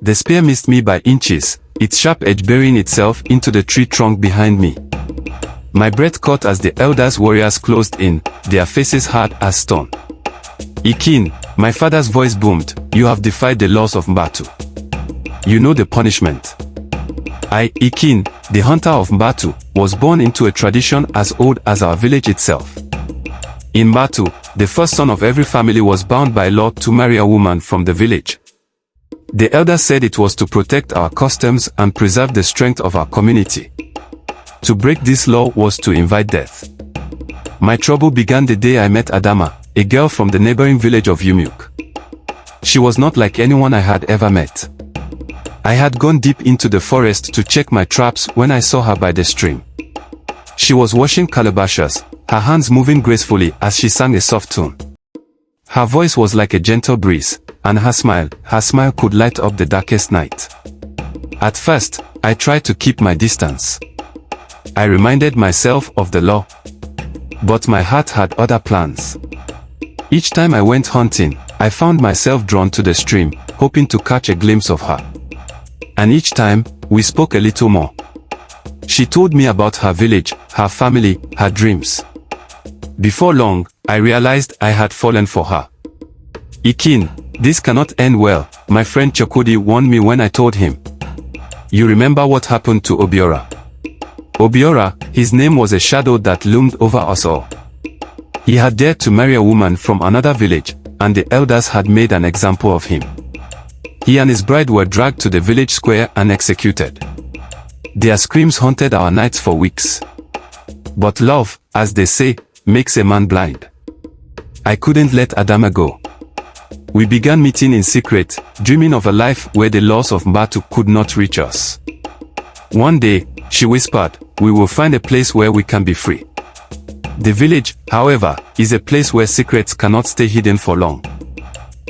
the spear missed me by inches, its sharp edge burying itself into the tree trunk behind me. My breath caught as the elders' warriors closed in, their faces hard as stone. Akin, my father's voice boomed, you have defied the laws of Mbatu. You know the punishment. I, Akin, the hunter of Mbatu, was born into a tradition as old as our village itself. In Mbatu, the first son of every family was bound by law to marry a woman from the village. The elders said it was to protect our customs and preserve the strength of our community. To break this law was to invite death. My trouble began the day I met Adama, a girl from the neighboring village of Yumuk. She was not like anyone I had ever met. I had gone deep into the forest to check my traps when I saw her by the stream. She was washing calabashes, her hands moving gracefully as she sang a soft tune. Her voice was like a gentle breeze, and her smile could light up the darkest night. At first, I tried to keep my distance. I reminded myself of the law. But my heart had other plans. Each time I went hunting, I found myself drawn to the stream, hoping to catch a glimpse of her. And each time, we spoke a little more. She told me about her village, her family, her dreams. Before long, I realized I had fallen for her. Akin, this cannot end well, my friend Chokudi warned me when I told him. You remember what happened to Obiora? Obiora, his name was a shadow that loomed over us all. He had dared to marry a woman from another village, and the elders had made an example of him. He and his bride were dragged to the village square and executed. Their screams haunted our nights for weeks. But love, as they say, makes a man blind. I couldn't let Adama go. We began meeting in secret, dreaming of a life where the laws of Mbatu could not reach us. One day, she whispered, we will find a place where we can be free. The village, however, is a place where secrets cannot stay hidden for long.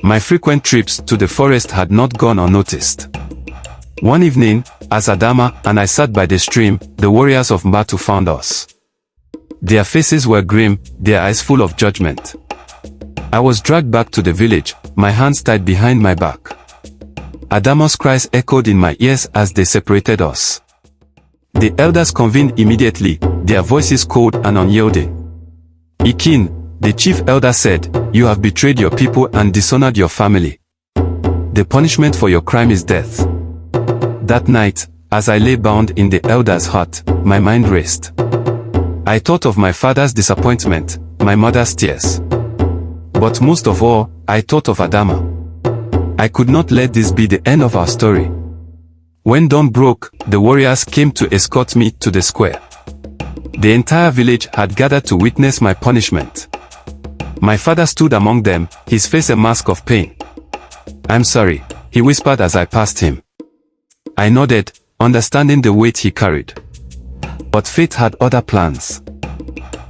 My frequent trips to the forest had not gone unnoticed. One evening, as Adama and I sat by the stream, the warriors of Mbatu found us. Their faces were grim, their eyes full of judgment. I was dragged back to the village, my hands tied behind my back. Adama's cries echoed in my ears as they separated us. The elders convened immediately, their voices cold and unyielding. Akin, the chief elder said, you have betrayed your people and dishonored your family. The punishment for your crime is death. That night, as I lay bound in the elder's hut, my mind raced. I thought of my father's disappointment, my mother's tears. But most of all, I thought of Adama. I could not let this be the end of our story. When dawn broke, the warriors came to escort me to the square. The entire village had gathered to witness my punishment. My father stood among them, his face a mask of pain. I'm sorry, he whispered as I passed him. I nodded, understanding the weight he carried. But fate had other plans.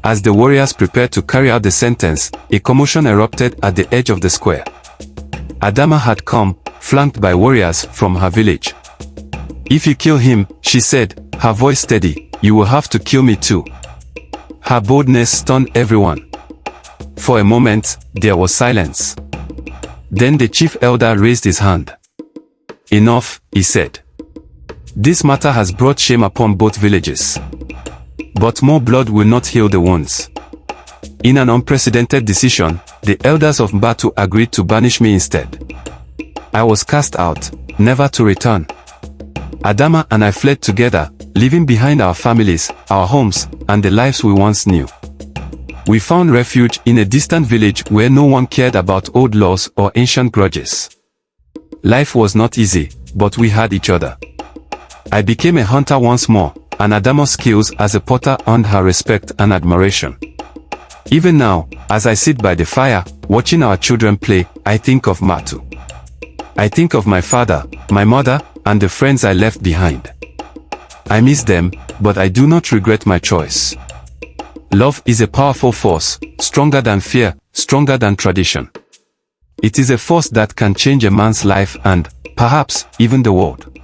As the warriors prepared to carry out the sentence, a commotion erupted at the edge of the square. Adama had come, flanked by warriors from her village. If you kill him, she said, her voice steady, you will have to kill me too. Her boldness stunned everyone. For a moment, there was silence. Then the chief elder raised his hand. Enough, he said. This matter has brought shame upon both villages. But more blood will not heal the wounds. In an unprecedented decision, the elders of Mbatu agreed to banish me instead. I was cast out, never to return. Adama and I fled together, leaving behind our families, our homes, and the lives we once knew. We found refuge in a distant village where no one cared about old laws or ancient grudges. Life was not easy, but we had each other. I became a hunter once more, and Adama's skills as a potter earned her respect and admiration. Even now, as I sit by the fire, watching our children play, I think of Mbatu. I think of my father, my mother, and the friends I left behind. I miss them, but I do not regret my choice. Love is a powerful force, stronger than fear, stronger than tradition. It is a force that can change a man's life and, perhaps, even the world.